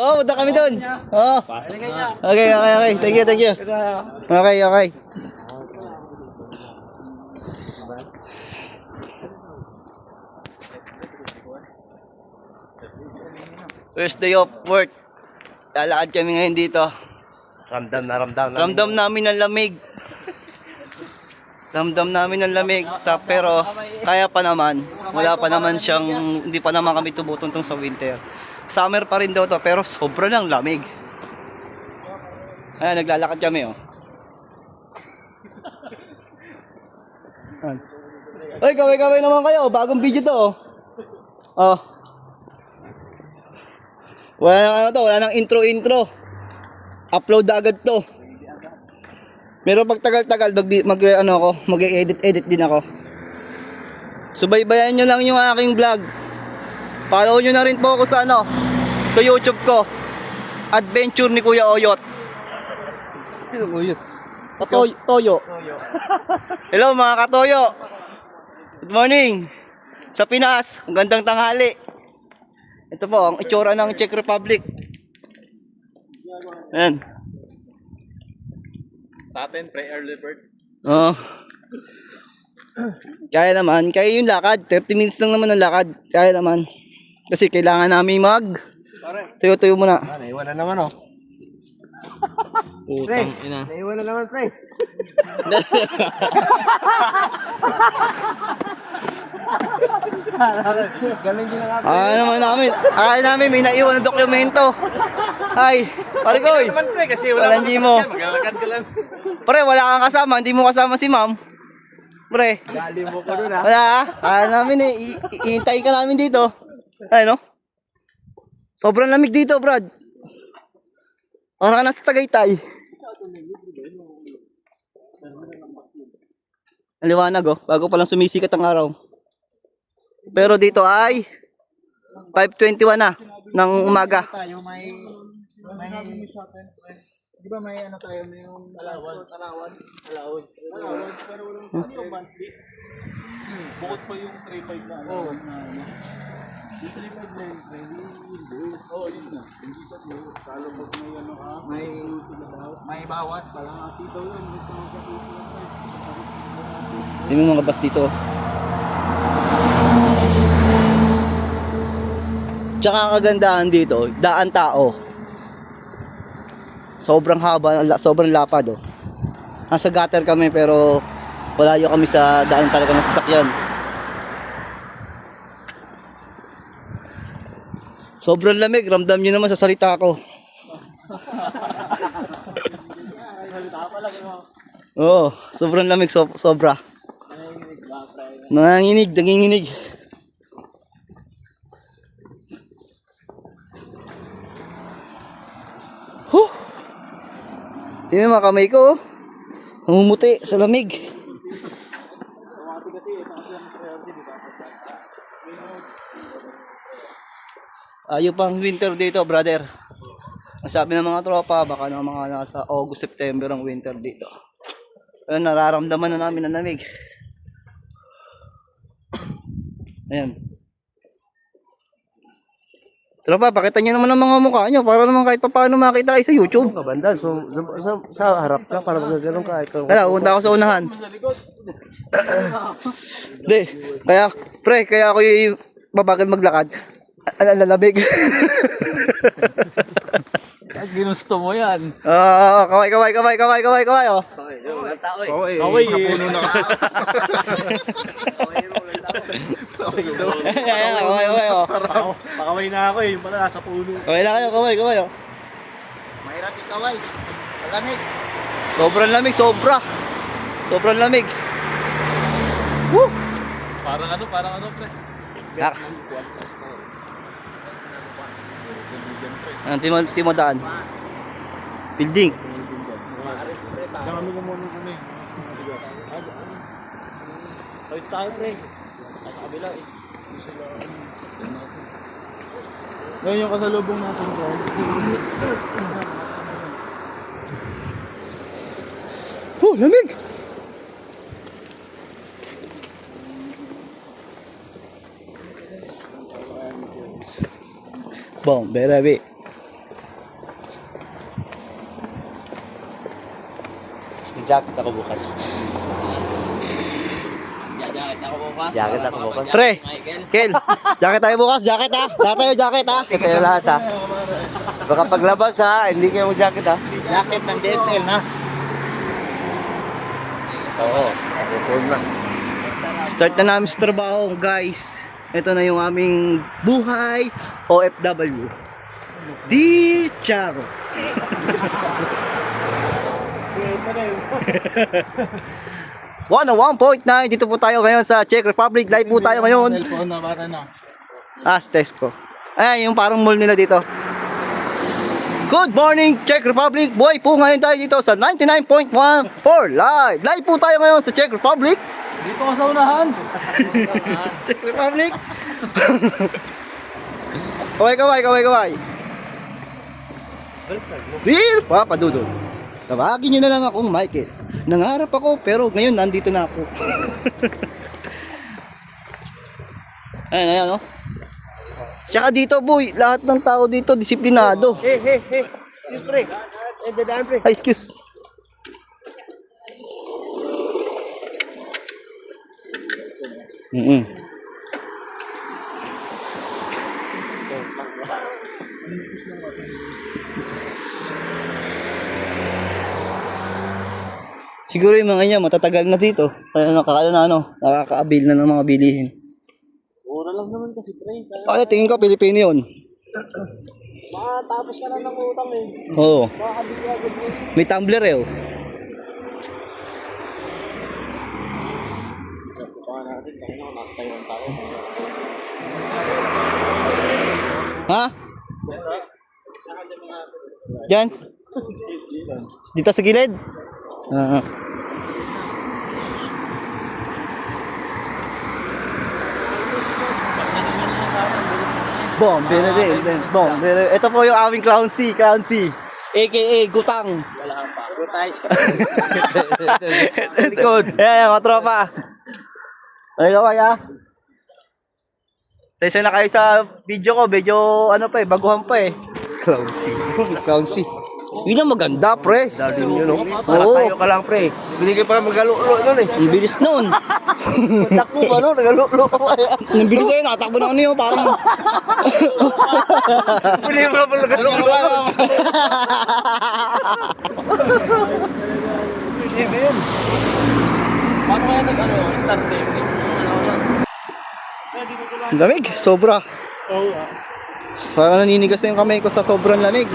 Oo, punta kami doon. Oo. Okay. Thank you. Okay. First day of work. Lalakad kami ngayon dito. Ramdam namin ang lamig. Pero kaya pa naman. Wala pa naman siyang, hindi pa naman kami tumutuntong sa winter. Summer pa rin daw to, pero sobra ng lamig. Ayan, naglalakad kami, oh. Ay, kaway naman kayo. Bagong video to, oh. Oh. Wala nang intro. Upload agad to. Pero pag tagal-tagal mag-edit din ako. Subaybayan nyo lang yung aking vlog. Follow nyo na rin po ako sa sa YouTube ko. Adventure ni Kuya Oyot. Sino Oyot? Toyo. Hello mga katoyo. Good morning. Sa Pinas, ang gandang tanghali. Ito po ang itsura ng Czech Republic. Ayan. Sa atin, pre-early bird. Oo. Kaya yung lakad. 30 minutes lang naman ang lakad. Kaya naman. Kasi kailangan namin tuyo-tuyo muna. Naiwan na naman, oh. Putang ina. Naiwan na naman, pre. Galing din ang Akala namin may naiwan na dokumento. Ay, pare ko. naman, pre, kasi wala Walang Gmo. Maglalakad ka lang. Pre, wala kang kasama. Hindi mo kasama si ma'am. Pre. Gali mo ko dun, ha? Wala ah. Akala namin iintayin ka namin dito. Ay, no? Sobrang lamig dito, Brad. Parang ka nasa Tagaytay. Ang liwanag, oh. Bago pa lang sumisikat ang araw. Pero dito ay 5:21 na ng umaga. Tayo may di ba may tayo, may alawan. Pero walang monthly. Bukod pa yung 3.5 na alawan na yung 3.5 na yun. Oo, yun na. Hindi ka mo. Talo pag may may bawas. Kalahati daw yun. Hindi mo mga bus dito. Tsaka ang kagandahan dito, daan tao. Sobrang haba, sobrang lapad, oh. Nasa gutter kami pero walayo kami sa daan talaga ng sasakyan. Sobrang lamig, ramdam nyo naman sa salita ko. Oo, sobrang lamig, sobra. Nanginginig. Tingnan mo mga kamay ko, oh. Namumuti sa lamig. Ayaw pang winter dito, brother. Ang sabi ng mga tropa, baka na mga nasa August, September ang winter dito. Pero nararamdaman na namin ang lamig. Ayan. Tropa, pakita nyo naman ang mga mukha nyo para naman kahit paano makita kayo sa YouTube. Kabanda, so sa harap ka para magaganon ka. Wala, punta ako sa unahan. Hindi, kaya ako yung babagal maglakad. Alalabig. Ginusto mo yan. Kaway, oh. Kaway, sa puno na kasi. Kaway, oh. Pakaway na ako eh, yung pala nasa puno. Kaway na kayo, kaway, oh. Mahirap ikaway. Malamig. Sobrang lamig, sobrang lamig. Woo! Parang ano, pre. Timodaan. Building. Diyan kami kami. Kawit tayo, pre. At kabila eh. Ngayon yung kasalubong natin ko. Lamig! Boom, berabi. Jacket ako bukas. Jacket ako bukas. Jacket ako bukas. Pre, Michael. Kel, jacket tayo bukas, jacket ha. Lahat tayo jacket ha. Jacket kayo lahat ha. Baka paglabas ha, hindi kayo mo jacket ha. Jacket ng DXL na. Oo. Phone na. Start na namin sa trabaho, guys. Ito na yung aming buhay OFW. Dear Charo. 101.9, dito po tayo ngayon sa Czech Republic. Live po tayo ngayon. Cellphone na para na. Sa Tesco. Ayan, yung parang mall nila dito. Good morning, Czech Republic. Buhay po ngayon tayo dito sa 99.1 for live. Live po tayo ngayon sa Czech Republic. Dito ka sa unahan. Czech Republic. Kaway. Dear Papa Dudut, tawagin niyo na lang akong Michael. Nangarap ako pero ngayon nandito na ako. Ayan, oh. Tsaka dito, boy, lahat ng tao dito disiplinado. Hey. Excuse pre. Dadaan pre. Ay, excuse. Siguro yung mga niya matatagal na dito. Kaya nakaka-avail na ng mga bilihin. Mura lang naman kasi pre. Ay, tingin ko Pilipino yun. Makatapos ka na ng utang eh. Oo. Makakabili agad mo. May tumbler eh. Oh. Baka natin, kaya na nasa Taiwan tayo. Ha? Diyan? Dito sa gilid? Bombe na din. Bombe na. Ito po yung aming Clown C. A.K.A. Gutang. Gutay. Likod. Ayan, mga tropa. Ay, kaway ha. Session na kayo sa video ko. Medyo baguhan pa eh. Clown C. Yun ang maganda, pre. Dali nyo no. Oo. Tayo ka lang pre. Binigay pa magalulo nun eh. Ang bilis nun. Takbo ba no? Nagalulo pa yan. Ang bilis sa'yo, nakatakbo na ano yun. Parang... Binigay mo na pala nagalulo. Paano kaya start time? Lamig, sobra. Parang naninigas na yung kamay ko sa sobrang lamig.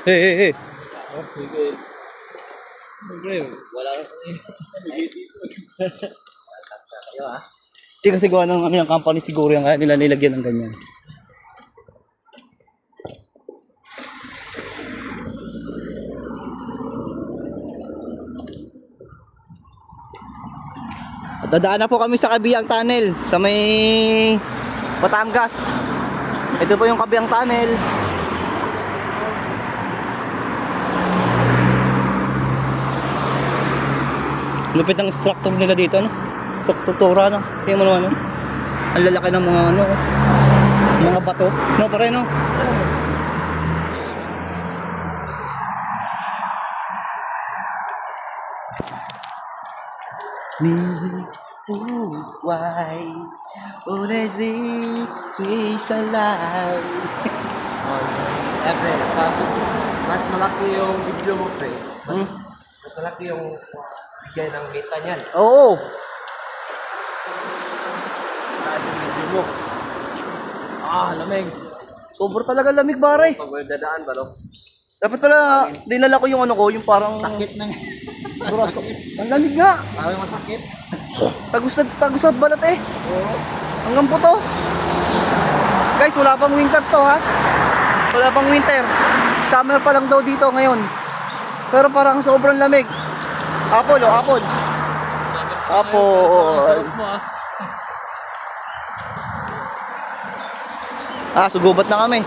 Hey. Wala ka Hindi kasi gawa ng yung company siguro yung kaya nila nilagyan ng ganyan. At dadaan na po kami sa Kabiyang Tunnel sa may Batangas. Ito po yung Kabiyang Tunnel. Lupit ng structure nila dito, no? Struktura, no? Tingnan mo naman, no? Ang lalaki ng mga, mga bato. No, pare, no? Why already is alive? Pre, mas malaki yung video mo pre. Mas malaki yung bigay ng kita niyan. Oo. Taas yung video mo. lamig. Sobrang talaga lamig, pare. Pag may dadaan ba no? Dapat pala, dinala ko yung yung parang... Sakit na nga. Braso. Ang lamig nga. Parang masakit. Tagus sa balat eh. Hanggang po to. Guys, wala pang winter to ha. Wala pang winter. Summer pa lang daw dito ngayon. Pero parang sobrang lamig. Apple. Sarap mo Sugubat na kami.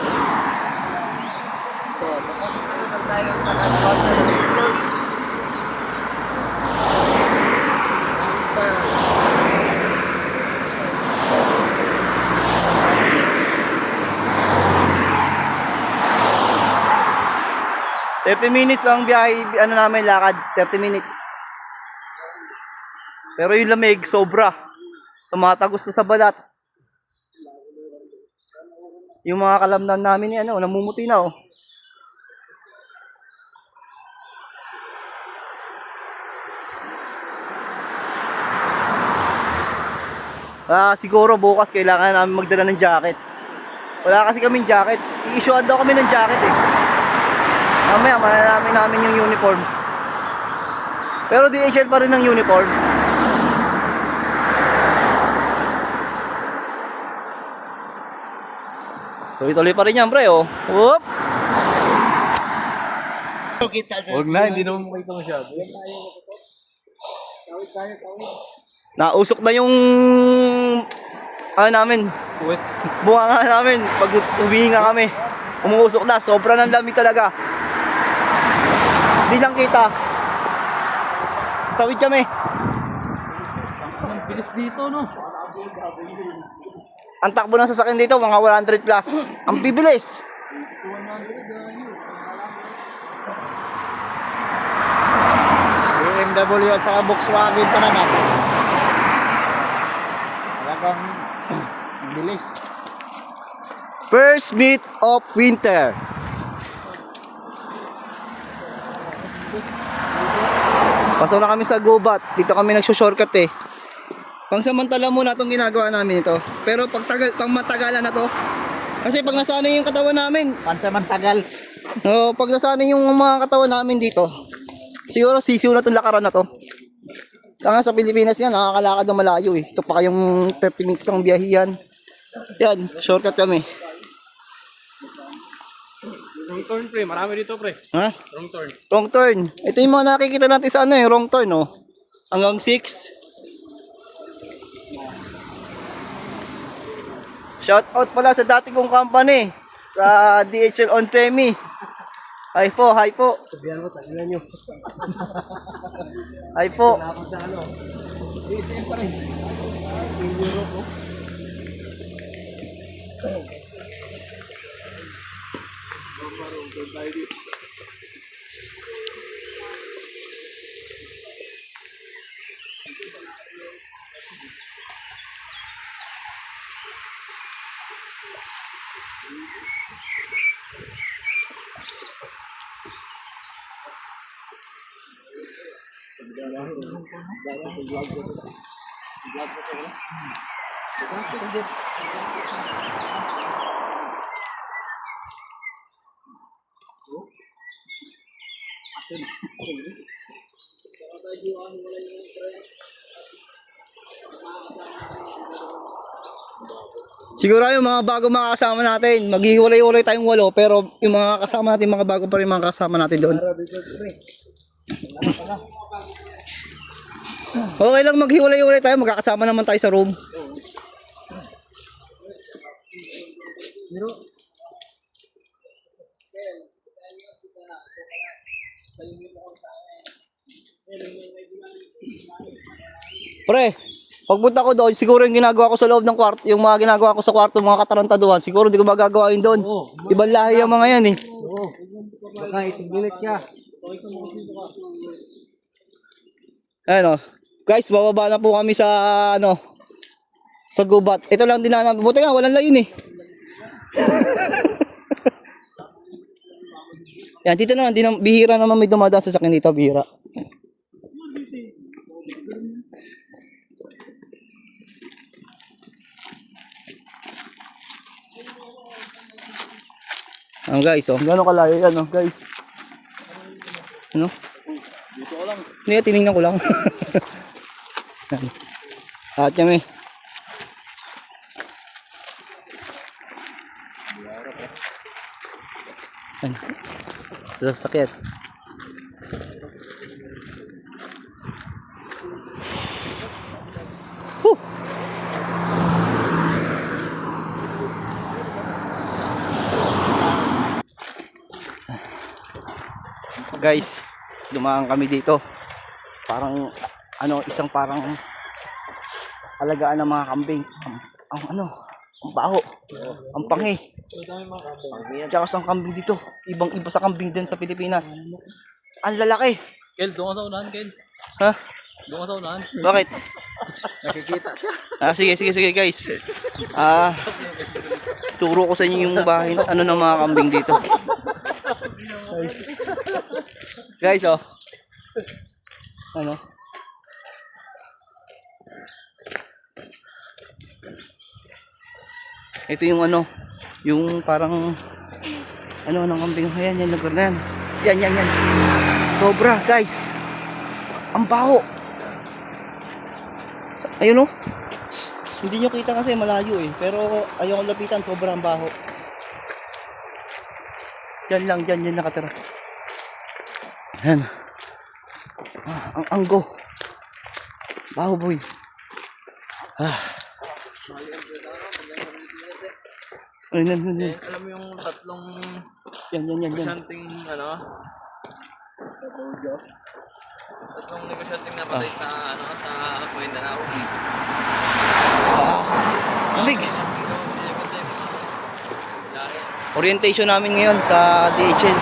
minutes ang biyahe, ano namin, lakad. 30 minutes. Pero yung lamig, sobra. Tumatagos na sa balat. Yung mga kalamnan namin, ano, namumuti na, oh. Siguro bukas kailangan namin magdala ng jacket. Wala kasi kaming jacket. I-issuean daw kami ng jacket, eh. Mamaya, malalamin namin yung uniform. Pero DHL pa rin ang uniform. Tuloy-tuloy pa rin yan, pre, oh. Whoop! Huwag na, hindi naman makita masyado. Nausok na yung ano namin, Wet. bunga namin. Pag humihinga kami, umuusok na. Sobra ng lamig talaga. Hindi lang kita. Tawid kami. Ang bilis dito, no? Ang takbo ng sasakyan dito, mga 100 plus. Ang bibilis. BMW at saka Volkswagen pa naman. Talagang ang bilis. First meet of winter. Pasok na kami sa gubat. Dito kami nagso-shortcut, eh. Pangsamantala muna itong ginagawa namin ito. Pero pang matagalan na to. Kasi pag nasanay yung katawan namin, Pansamantagal. pag nasanay yung mga katawan namin dito, siguro sisiw na itong lakaran na to. Kaya sa Pilipinas yan, nakakalakad ng malayo, eh. Ito pa kayong 30 minutes ang biyahiyan. Yan, shortcut kami. Wrong turn, pre. Marami dito, pre. Ha? Wrong turn. Wrong turn. Ito yung mga nakikita natin sa ano, eh, wrong turn, oh. Hanggang 6. Shout out pala sa dati kong company, sa DHL on Semi. Hi po, hi po. Sabihan mo, tagilan nyo. Hi po. Tapos sa ano? DHL pa rin. Yung Europe, oh. Siguro yung mga bago mga kasama natin, maghiwalay-walay tayong 8, pero yung mga kasama natin, mga bago pa rin mga kasama natin doon. Okay lang maghiwalay-walay tayo, magkakasama naman tayo sa room. Pre, pagpunta ko doon, siguro yung ginagawa ko sa loob ng kwarto, yung mga ginagawa ko sa kwarto, mga katarantaduhan, siguro hindi ko magagawa yun doon. Ibang lahi yung mga yan, eh. Baka itigilit ka. Ayan, oh. Guys, bababa na po kami sa, ano, sa gubat. Ito lang din na, buti nga, walang layon, eh. Yan, dito naman, bihira naman may dumadaan sa sakin dito, bihira. Guys, oh, gano'ng kalayo yan, oh, guys. Ano? Dito ko lang. Hindi, tinignan ko lang. Lahat kami. Ayan. Sa sakit. Whew! Guys, dumaan kami dito. Parang isang parang alagaan ng mga kambing. Ang baho. Ang pangi. Tsaka sa kambing dito. Ibang-iba sa kambing din sa Pilipinas. Ang lalaki. Kel, doon ka sa unahan, Kel. Ha? Doon ka sa unahan. Bakit? Nakikita siya. Sige guys. Turo ko sa inyo yung bahay ng mga kambing dito. Guys, oh. Ito yung yung parang ng kambing. Ayan, yan lugar na yan. Yan. Sobra, guys. Ang baho. Ayun, oh. Hindi nyo kita kasi malayo eh. Pero ayoko lapitan, sobrang baho. Yan nakatira. Yan. Ang anggo. Baho, boy. Ayun. Alam mo yung tatlong Yan. negosyanteng tatlong negosyanteng napatay sa Mindanao. Lamig. Orientation namin ngayon sa DHL.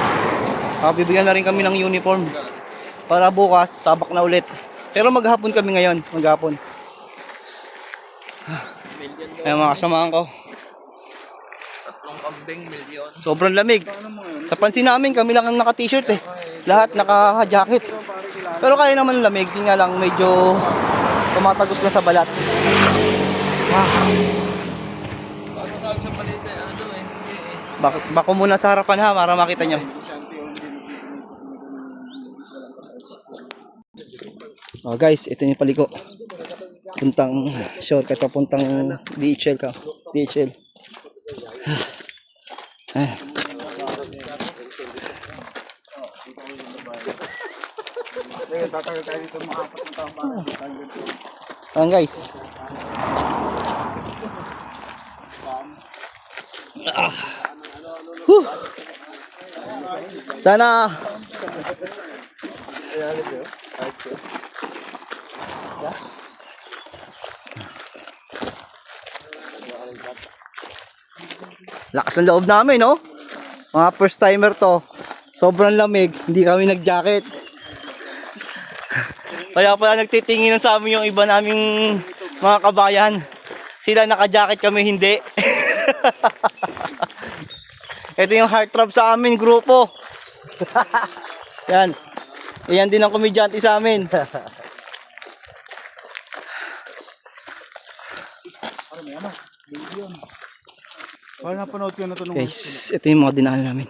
Bibigyan na rin kami ng uniform. Para bukas, sabak na ulit. Pero maghapon kami ngayon. Maghapon. Ayan mga kasamahan ko. Tatlong kambing, milyon. Sobrang lamig. Napansin namin, kami lang ang naka-t-shirt eh. Lahat naka-jacket. Pero kaya naman lamig. Yun nga lang, medyo tumatagos na sa balat. Bakit masabi sa balita, Bako muna sa harapan ha, para makita nyo. Oh guys, ito yung paliko. Puntang shortcut pa puntang DHL ka. DHL. Tatagal tayo dito mga 4 na taong para. Ayan guys. Sana lakas ng loob namin, no? Mga first timer to. Sobrang lamig, hindi kami nag-jacket. Kaya pala nagtitingin sa amin yung iba naming mga kabayan. Sila naka-jacket, kami hindi. Ito yung heartthrob sa amin, grupo. Yan. Yan din ang komedyante sa amin. Parang napanood ko na ito nung Guys, ito yung mga dinaan namin.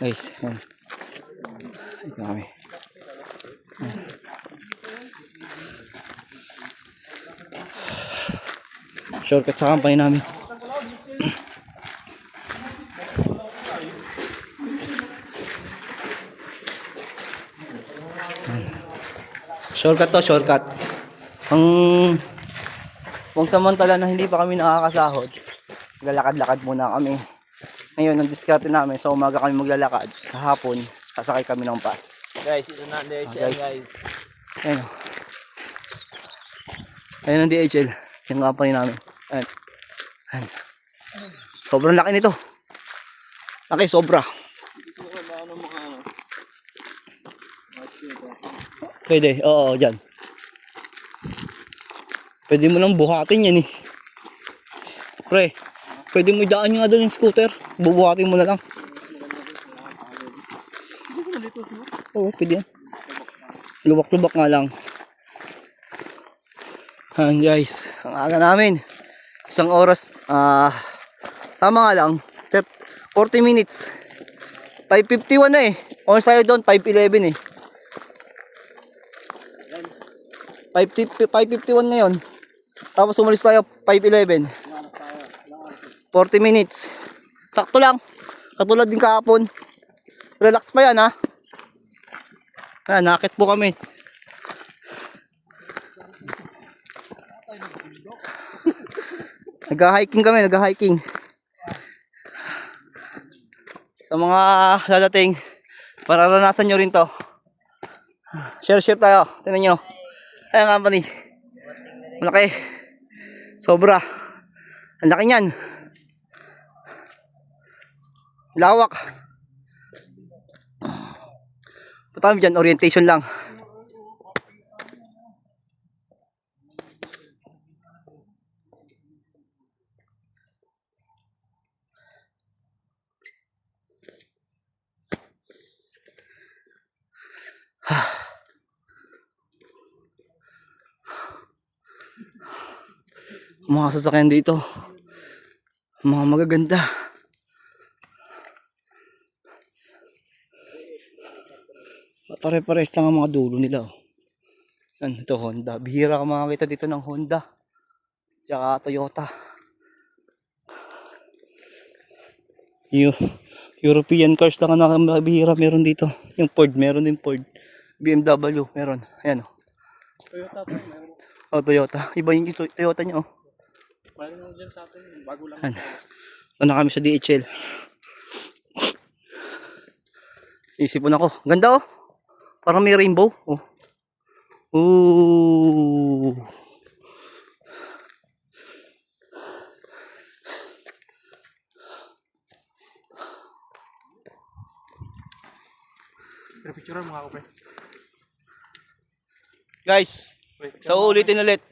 Guys, yan. Ito kami. Shortcut sa company namin. Shortcut to, shortcut. Kung samantala na hindi pa kami nakakasahod, maglalakad-lakad muna kami. Ngayon, ang diskarte namin, sa umaga kami maglalakad, sa hapon, sasakay kami ng bus. Guys, ito na ang DHL, guys. Ayun. Ayun ang DHL, yung company namin. Ayun. Ayun. Sobrang laki nito. Laki, sobra. Pwede, oo, dyan. Pwede mo lang buhatin yan eh. Pre, pwede mo idaan nyo nga doon yung scooter. Bubuhatin mo na lang. Oo, pwede yan. Lubak-lubak nga lang. Ayan guys, ang aga namin. Isang oras, tama nga lang, 40 minutes. 5:51 na eh. Oras tayo doon, 5:11 eh. 5:51 ngayon. Tapos umalis tayo 5:11. 40 minutes. Sakto lang. Katulad din kahapon. Relax pa yan ha. Ayan, nakakit po kami. Nag-hiking kami, nag-hiking. Sa mga dadating, Mararanasan nyo rin to. Share tayo. Tingnan nyo. Ayan company. Malaki. Sobra. Ang laki niyan. Lawak. Punta kami dyan. Orientation lang. Mga sasakyan dito, mga magaganda. Pare-pares lang ang mga dulo nila. Oh. Yan, ito Honda. Bihira ka makakita dito ng Honda. Tsaka Toyota. European cars lang ang bihira meron dito. Yung Ford, meron din Ford. BMW, meron. Ayan oh. Toyota pa, meron. Oh, Toyota. Iba yung Toyota niya oh. Meron mo dyan sa atin, bago lang. Ayan. Ito na kami sa DHL. Isipon ako. Ganda oh. Parang may rainbow. Oh. Ooh. Pero picture mo ako, pre. Guys, so ulitin ulit.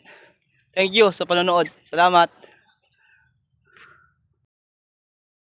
Thank you sa panonood. Salamat.